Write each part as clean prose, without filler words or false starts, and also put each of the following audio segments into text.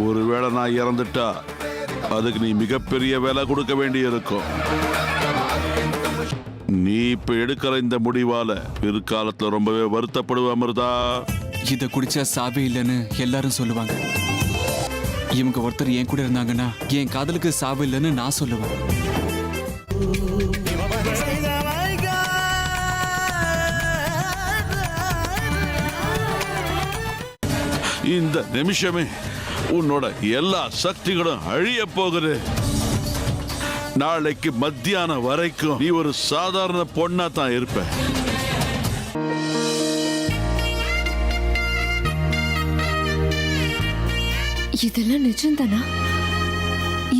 ஒருவேளை நான் இறந்துட்டா அதுக்கு நீ மிகப்பெரிய விலை கொடுக்க வேண்டி இருக்கும். நீ இப்ப எடுக்கிற இந்த முடிவால பிற்காலத்துல ரொம்பவே வருத்தப்படுவ அமிர்தா. இத குடிச்சா சாவே இல்லைன்னு எல்லாரும் சொல்லுவாங்க. இவங்க ஒருத்தர் என் கூட இருந்தாங்கன்னா என் காதலுக்கு சாவு இல்லைன்னு நான் சொல்லுவேன். இந்த நிமிஷமே உன்னோட எல்லா சக்திகளும் அழிய போகுது. நாளைக்கு மத்தியானம் வரைக்கும் நீ ஒரு சாதாரண பொண்ணா தான் இருப்ப. இதெல்லாம் நிஜம்தானா?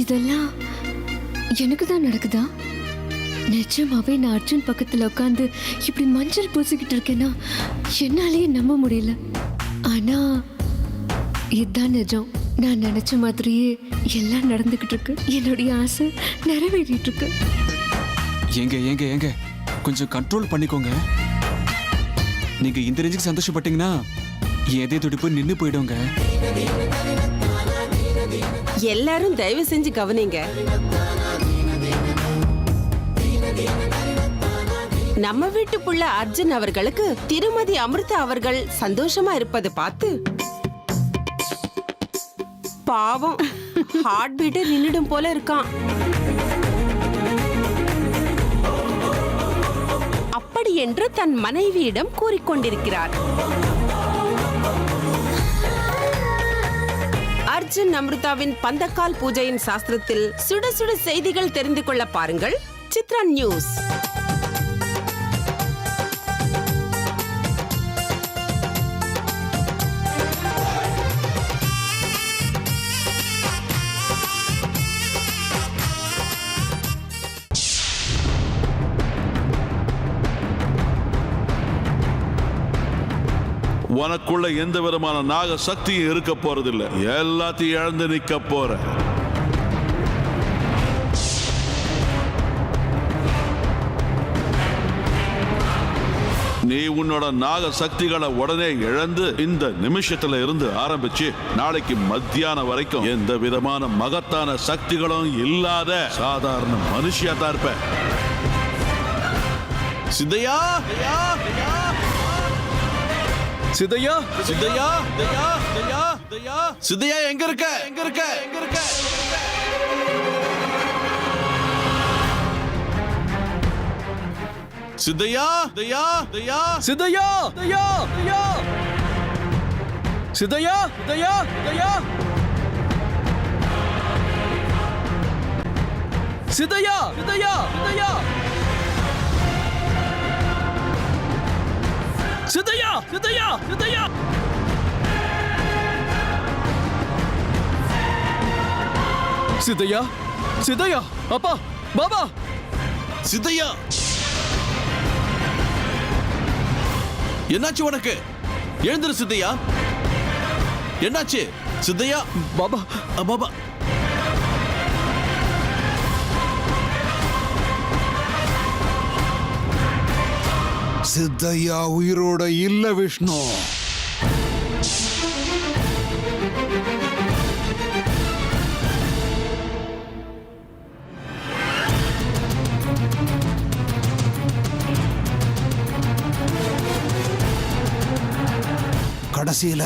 இதெல்லாம் எனக்கு தான் நடக்குதா? நிஜமாவே நான் அர்ஜுன் பக்கத்துல உட்காந்து இப்படி மஞ்சள் பூசிக்கிட்டு இருக்கேன்னா என்னாலேயே நம்ப முடியல. ஆனா இதுதான் நிஜம். நான் நினைச்ச மாதிரியே எல்லாம் நடந்துகிட்டு இருக்கு. என்னுடைய ஆசை நிறைவேறிட்டு இருக்கு. ஏங்க ஏங்க ஏங்க கொஞ்சம் கண்ட்ரோல் பண்ணிக்கோங்க. நீங்க இந்த ரேஞ்சுக்கு சந்தோஷப்பட்டீங்கன்னா எதே துடிப்பு நின்னு போயிடுங்க. எல்லாரும் தயவு செஞ்சு கவனிங்க. நம்ம வீட்டு புள்ள அர்ஜுன் அவர்களுக்கு திருமதி அமிர்தா அவர்கள் சந்தோஷமா இருப்பது பார்த்து பாவம் ஹார்ட் பீட்டே நின்னுடும் போல இருக்கான். அப்படி என்று தன் மனைவியிடம் கூறிக்கொண்டிருக்கிறார். அர்ஜுன் அமிர்தாவின் பந்தக்கால் பூஜையின் சாஸ்திரத்தில் சுட சுட செய்திகள் தெரிந்து கொள்ள பாருங்கள் சித்ரா நியூஸ். உனக்குள்ள எந்த விதமான நாக சக்தியும் இருக்க போறதில்லை. எல்லாத்தையும் இழந்து நிக்க போற. நீ உன்னோட நாக சக்திகளை உடனே இழந்து இந்த நிமிஷத்துல இருந்து ஆரம்பிச்சு நாளைக்கு மத்தியானம் வரைக்கும் எந்த விதமான மகத்தான சக்திகளும் இல்லாத சாதாரண மனுஷியா தான் இருப்ப. சித்தையா சிதையா சித்தையா சித்தையா சித்தையா சித்தையா சித்தையா எங்க இருக்க எங்க இருக்க எங்க இருக்க? சித்தையா சித்தையா சித்தையா சிதையா சிதையா சிதையா சிதையா சிதையா சிதையா சிதையா சிதையா சிதையா சிதையா அப்பா பாபா சித்தையா என்னாச்சு உனக்கு? எழுந்திரு சித்தையா. என்னாச்சு சித்தையா? பாபா பாபா சித்தையா உயிரோட இல்ல விஷ்ணு. கடைசியில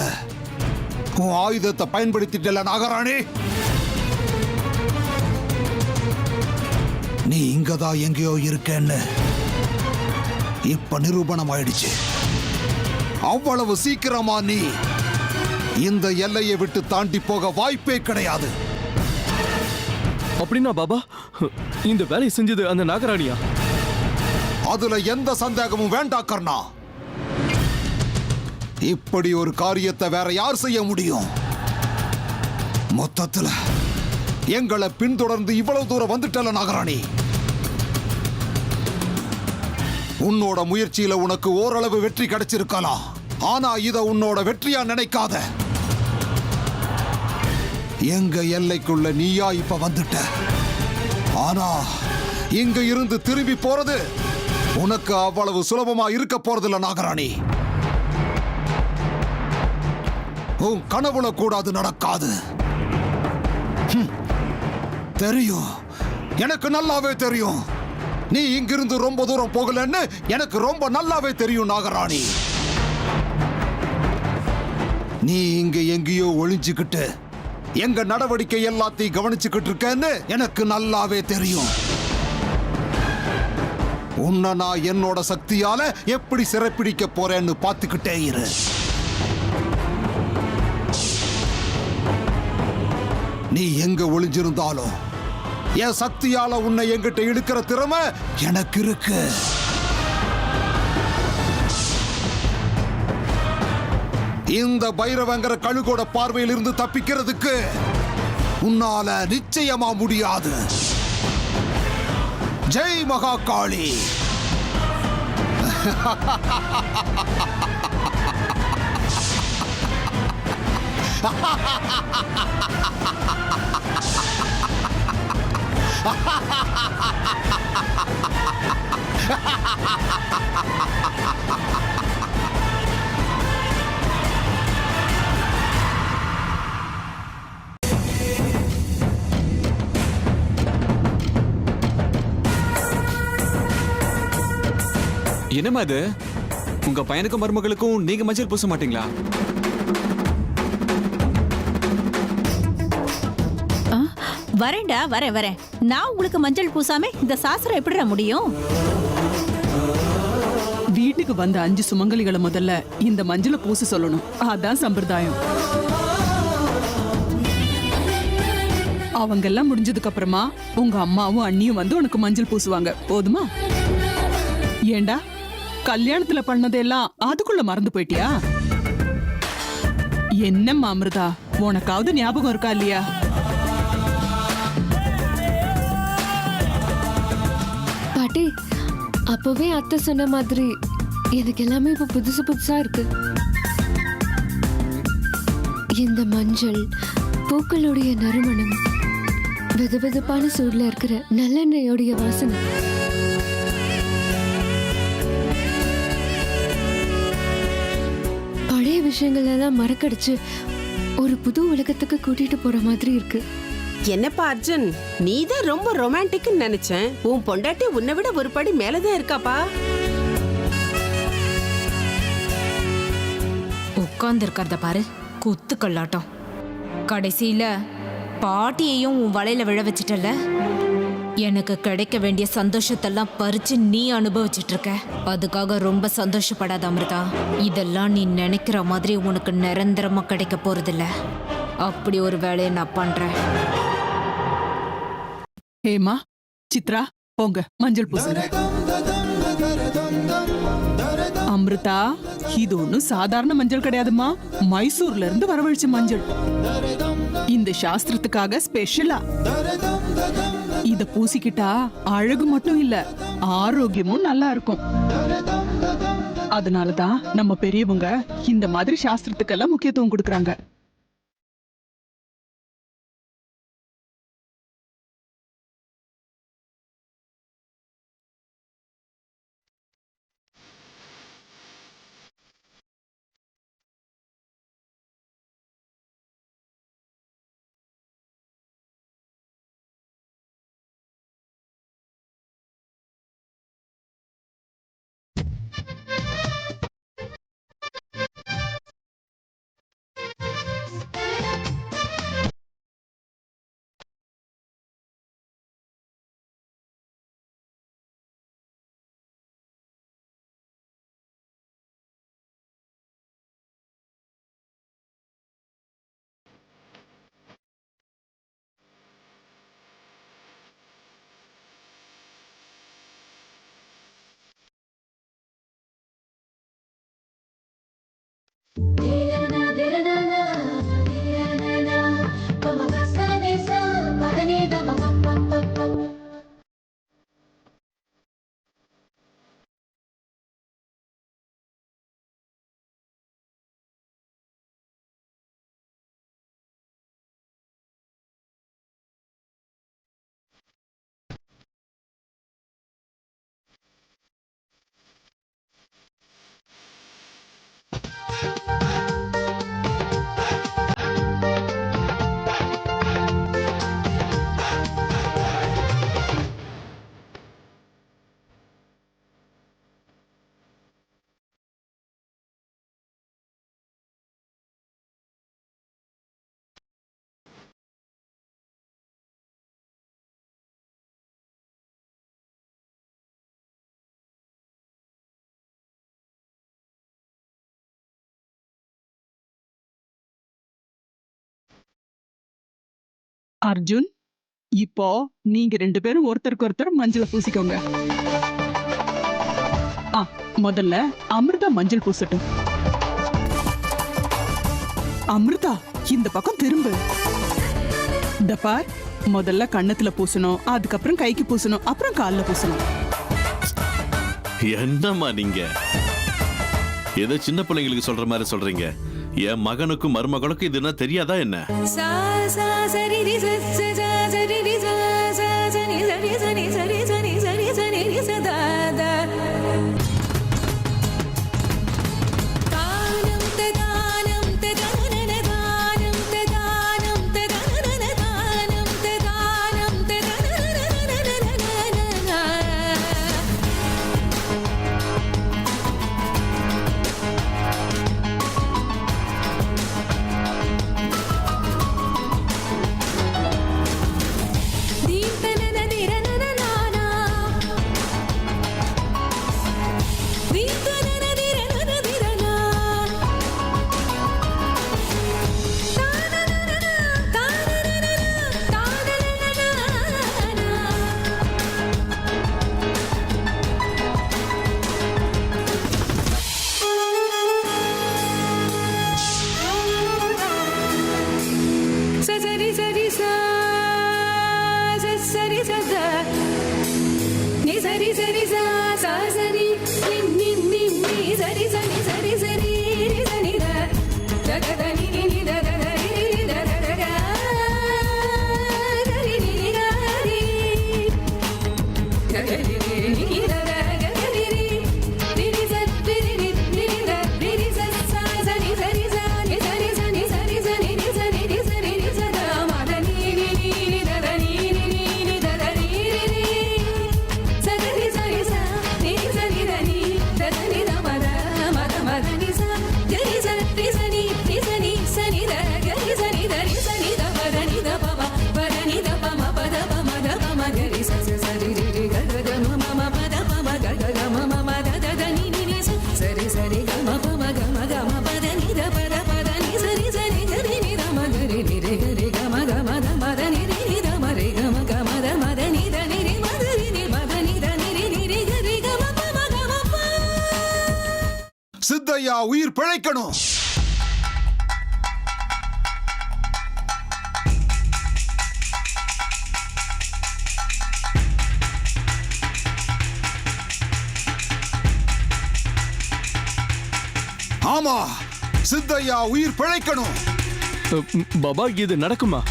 உன் ஆயுதத்தை பயன்படுத்திட்டல நாகராணி. நீ இங்கதான் எங்கேயோ இருக்கேன்னு இப்ப நிரூபணம் ஆயிடுச்சு. அவ்வளவு சீக்கிரமா நீ இந்த எல்லையை விட்டு தாண்டி போக வாய்ப்பே கிடையாது. அப்படின்னா பாபா இந்த வேலையை செஞ்சது அந்த நாகராணியா? அதுல எந்த சந்தேகமும் வேண்டாம் கர்ணா. இப்படி ஒரு காரியத்தை வேற யார் செய்ய முடியும்? மொத்தத்துல எங்களை பின்தொடர்ந்து இவ்வளவு தூரம் வந்துட்டல நாகராணி. உன்னோட முயற்சியில உனக்கு ஓரளவு வெற்றி கிடைச்சிருக்கலாம். ஆனா இத உன்னோட வெற்றியா நினைக்காத. எங்க எல்லைக்குள்ள நீயா இப்ப வந்துட்ட. ஆனா இங்க இருந்து திரும்பி போறது உனக்கு அவ்வளவு சுலபமா இருக்க போறதில்ல நாகராணி. உன் கனவுல கூட அது நடக்காது. தெரியும், எனக்கு நல்லாவே தெரியும். நீ இங்கிருந்து ரொம்ப தூரம் போகலன்னு எனக்கு ரொம்ப நல்லாவே தெரியும் நாகராணி. நீ இங்க எங்கேயோ ஒளிஞ்சுக்கிட்டு எங்க நடவடிக்கை எல்லாத்தையும் கவனிச்சுக்கிட்டு இருக்கேன்னு எனக்கு நல்லாவே தெரியும். உன்னை நான் என்னோட சக்தியால எப்படி சிறைப்பிடிக்க போறேன்னு பார்த்துக்கிட்டே இரு. நீ எங்க ஒளிஞ்சிருந்தாலும் என் சக்தியால உன்னை எங்கிட்ட இழுக்கிற திறமை எனக்கு இருக்கு. இந்த பைரவங்கிற கழுகோட பார்வையில் இருந்து தப்பிக்கிறதுக்கு உன்னால நிச்சயமா முடியாது. ஜெய் மகாகாளி. என்னம்மா இது? உங்க பையனுக்கும் மருமகளுக்கும் நீங்க மஞ்சள் பூச மாட்டீங்களா? வரேன்டா, வரேன். நான் உங்களுக்கு மஞ்சள் பூசாம இந்த சாஸ்திரம் எப்படிடா முடியும்? வீட்டுக்கு வந்த 5 சுமங்கலிகளை முதல்ல இந்த மஞ்சளை பூச சொல்லணும். அதான் சம்பிரதாயம். அவங்க எல்லாம் முடிஞ்சதுக்கு அப்புறமா உங்க அம்மாவும் அண்ணியும் வந்து உனக்கு மஞ்சள் பூசுவாங்க. போதுமா? ஏண்டா, கல்யாணத்துல பண்ணதெல்லாம் அதுக்குள்ள மறந்து போயிட்டியா? என்னம்மா அமிர்தா, உனக்காவது ஞாபகம் இருக்கா இல்லையா? பாட்டி, அப்பவே அத்தை சொன்ன மாதிரி எனக்கு எல்லாமே இப்ப புதுசு புதுசா இருக்கு. இந்த மஞ்சள், பூக்களுடைய நறுமணம், வெதுவெதுப்பான சூடுல இருக்கிற நல்லெண்ணெயோடைய வாசனை, பழைய விஷயங்கள் எல்லாம் மறக்கடிச்சு ஒரு புது உலகத்துக்கு கூட்டிட்டு போற மாதிரி இருக்கு. என்னப்பா அர்ஜுன், நீதான் ரொம்ப ரொமான்டிக்னு நினைச்சேன். உன் பொண்டாட்டி உன்னை விட ஒரு படி மேலதான் இருக்காப்பா. உட்கார்ந்து இருக்கிறத பாரு, குத்து கல்லாட்டம். கடைசியில பாட்டியையும் உன் வலையில விழ வச்சிட்டல. எனக்கு கிடைக்க வேண்டிய சந்தோஷத்தெல்லாம் பறிச்சு நீ அனுபவிச்சிட்டு இருக்க. அதுக்காக ரொம்ப சந்தோஷப்படாத அமிர்தா. இதெல்லாம் நீ நினைக்கிற மாதிரி உனக்கு நிரந்தரமா கிடைக்க போறதில்ல. அப்படி ஒரு வேலையை நான் பண்றேன். ஹேமா, சித்ரா, போங்க மஞ்சள் பூசுங்க. அமிர்தா, இது ஒண்ணும் சாதாரண மஞ்சள் கிடையாதுமா. மைசூர்ல இருந்து வரவழைச்ச மஞ்சள். இந்த சாஸ்திரத்துக்காக ஸ்பெஷலா. இத பூசிக்கிட்டா அழகு மட்டும் இல்ல, ஆரோக்கியமும் நல்லா இருக்கும். அதனாலதான் நம்ம பெரியவங்க இந்த மாதிரி சாஸ்திரத்துக்கெல்லாம் முக்கியத்துவம் கொடுக்கறாங்க. அர்ஜுன், இப்போ நீங்க 2 பேரும் ஒருத்தருக்கு ஒருத்தர் மஞ்சளை பூசிக்கோங்க. முதல்ல அமிர்தா மஞ்சள் பூசட்டும். அமிர்தா, இந்த பக்கம் திரும்பு. இந்த பார், முதல்ல கண்ணத்துல பூசணும், அதுக்கப்புறம் கைக்கு பூசணும், அப்புறம் கால்ல பூசணும். என்னம்மா நீங்க ஏதோ சின்ன பிள்ளைங்களுக்கு சொல்ற மாதிரி சொல்றீங்க. என் மகனுக்கும் மருமகளுக்கும் இது என்ன தெரியாதா என்ன? சித்தையா உயிர் பிழைக்கணும். ஆமா, சித்தையா உயிர் பிழைக்கணும். பாபா, இது நடக்குமா?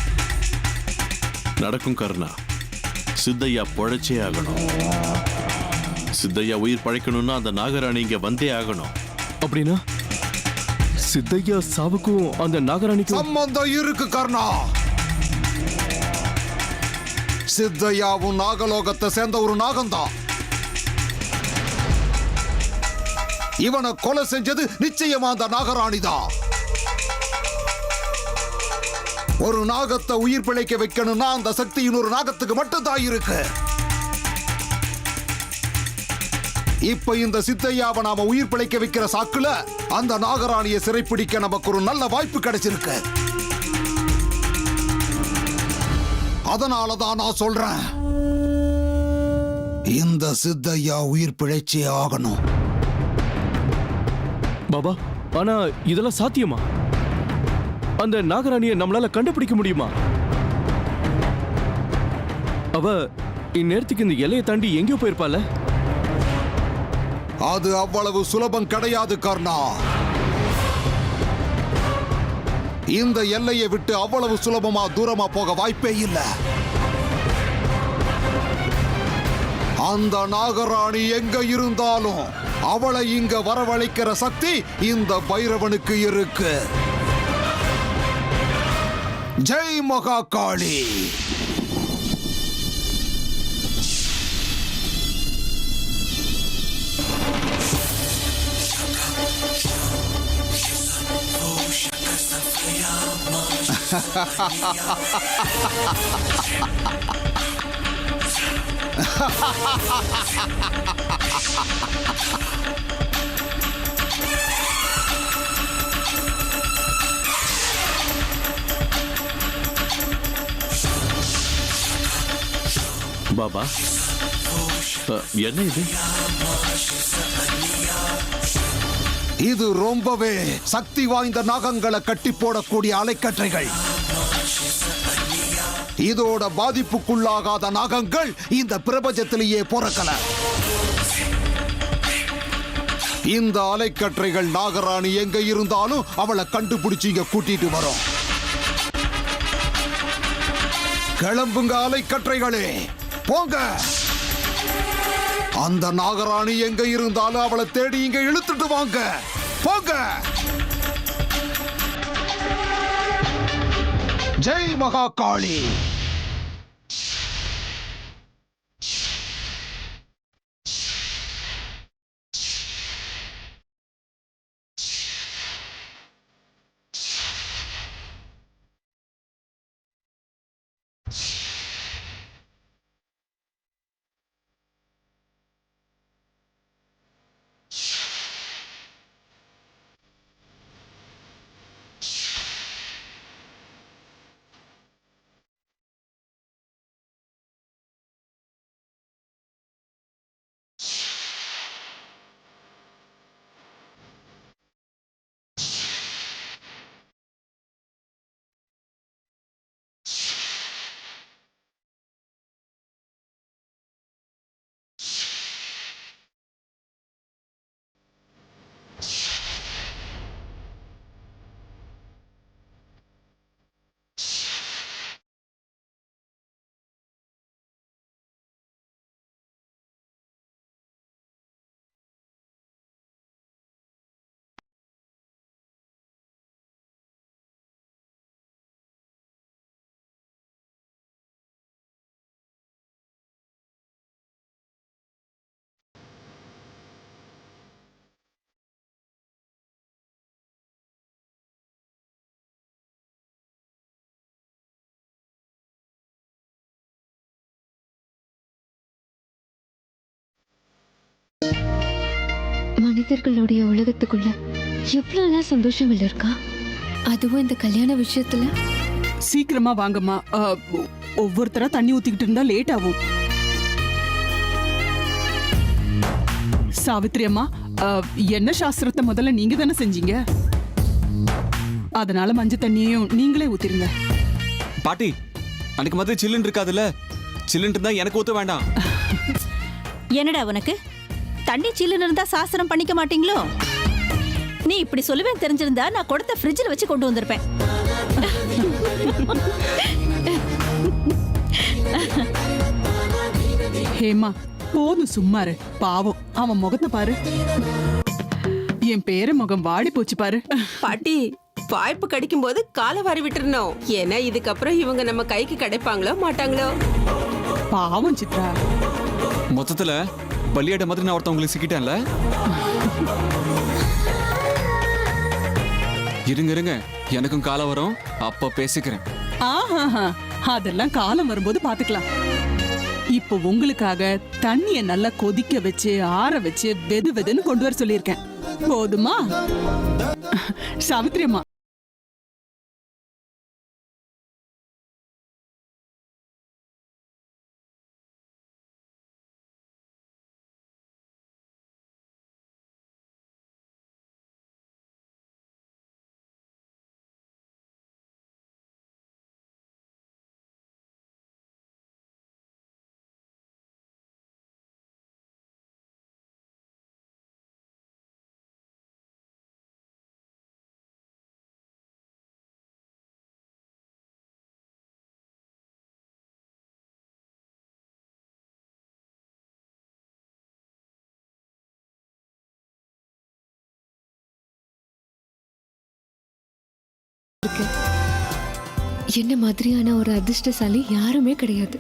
நடக்கும் கருணா. சித்தையா பொழைச்சே ஆகணும். சித்தையா உயிர் பழைக்கணும்னா அந்த நாகராணி இங்க வந்தே ஆகணும். அப்படின்னா சித்தையா சாவுக்கும் அந்த நாகராணிக்கும் சம்பந்தம் இருக்கு கர்ணா. சித்தையாவும் நாகலோகத்தை சேர்ந்த ஒரு நாகம்தான். இவனை கொலை செஞ்சது நிச்சயமா அந்த நாகராணி தான். ஒரு நாகத்தை உயிர் பிழைக்க வைக்கணும்னா அந்த சக்தி இன்னொரு நாகத்துக்கு மட்டும்தான் இருக்கு. இப்ப இந்த சித்தையாவை நாம உயிர் பிழைக்க வைக்கிற சாக்குல அந்த நாகராணியை சிறைப்பிடிக்க நமக்கு ஒரு நல்ல வாய்ப்பு கிடைச்சிருக்கு. அதனாலதான் நான் சொல்றேன், இந்த சித்தையா உயிர் பிழைச்சே ஆகணும். பாபா, ஆனா இதெல்லாம் சாத்தியமா? அந்த நாகராணியை நம்மளால கண்டுபிடிக்க முடியுமா? அவ இந்நேரத்துக்கு இந்த எல்லையை தாண்டி எங்கேயோ போயிருப்பால? அது அவ்வளவு சுலபம் கிடையாது கர்ணா. இந்த எல்லையை விட்டு அவ்வளவு சுலபமா தூரமா போக வாய்ப்பே இல்லை. அந்த நாகராணி எங்க இருந்தாலும் அவளை இங்க வரவழைக்கிற சக்தி இந்த பைரவனுக்கு இருக்கு. ஜெய் மகாகாளி. பாபா என்ன இது? இது ரொம்பவே சக்தி வாய்ந்த நாகங்களை கட்டி போடக்கூடிய அலைக்கற்றைகள். இதோட பாதிப்புக்குள்ளாகாத நாகங்கள் இந்த பிரபஞ்சத்திலேயே பிறக்கல. இந்த அலைக்கற்றைகள் நாகராணி எங்க இருந்தாலும் அவளை கண்டுபிடிச்சு இங்க கூட்டிட்டு வரும். கிளம்புங்க அலைக்கற்றைகளே, போங்க. அந்த நாகராணி எங்க இருந்தாலும் அவளை தேடி இங்க இழுத்துட்டு வாங்க. போங்க. ஜெய் மகாகாளி. மனிதர்களுடைய உலகத்துக்குள்ள எவ்வளவுலாம் சந்தோஷங்கள் இருக்கா, அதுவும் இந்த கல்யாண விஷயத்துல. சீக்கிரமா வாங்கம்மா. ஒவ்வொருத்தரா தண்ணி ஊத்திக்கிட்டு இருந்தா லேட் ஆகும். சாவித்ரி அம்மா, என்ன சாஸ்திரத்தை முதல்ல நீங்க தானே செஞ்சீங்க, அதனால மஞ்சள் தண்ணியையும் நீங்களே ஊத்திருங்க. பாட்டி, அன்னைக்கு மாதிரி சில்லுன்னு இருக்காதுல்ல, சில்லுன்னு இருந்தா எனக்கு ஊத்த வேண்டாம். என்னடா உனக்கு தண்ணி சில்லுன்னு இருந்தா சாஸ்திரம் பண்ணிக்க மாட்டீங்களோ? நீ இப்படி சொல்லுவேன் தெரிஞ்சிருந்தா நான் கொடுத்த ஃப்ரிட்ஜில் வச்சு கொண்டு வந்திருப்பேன். ஹேமா, போதும் சும்மாரு. பாவம், அவன் முகத்தை பாரு. என் பேர முகம் வாடி போச்சு பாரு. பாட்டி, வாய்ப்பு கிடைக்கும் போது காலை வாரி விட்டுறணும். ஏன்னா இதுக்கப்புறம் இவங்க நம்ம கைக்கு கிடைப்பாங்களோ மாட்டாங்களோ. பாவம் சித்ரா. மொத்தத்துல பலியாட மாதிரி நான் ஒருத்தவங்களுக்கு சிக்கிட்டேன்ல. இருங்க இருங்க, எனக்கும் காலம் வரும், அப்ப பேசிக்கிறேன். ஆஹா, அதெல்லாம் காலம் வரும்போது பாத்துக்கலாம். இப்போ உங்களுக்காக தண்ணிய நல்லா கொதிக்க வச்சு ஆற வச்சு வெது வெதுன்னு கொண்டு வர சொல்லியிருக்கேன். போதுமா சாவித்ரி அம்மா? என்ன மாதிரியான ஒரு அதிர்ஷ்டசாலி யாருமே கிடையாது.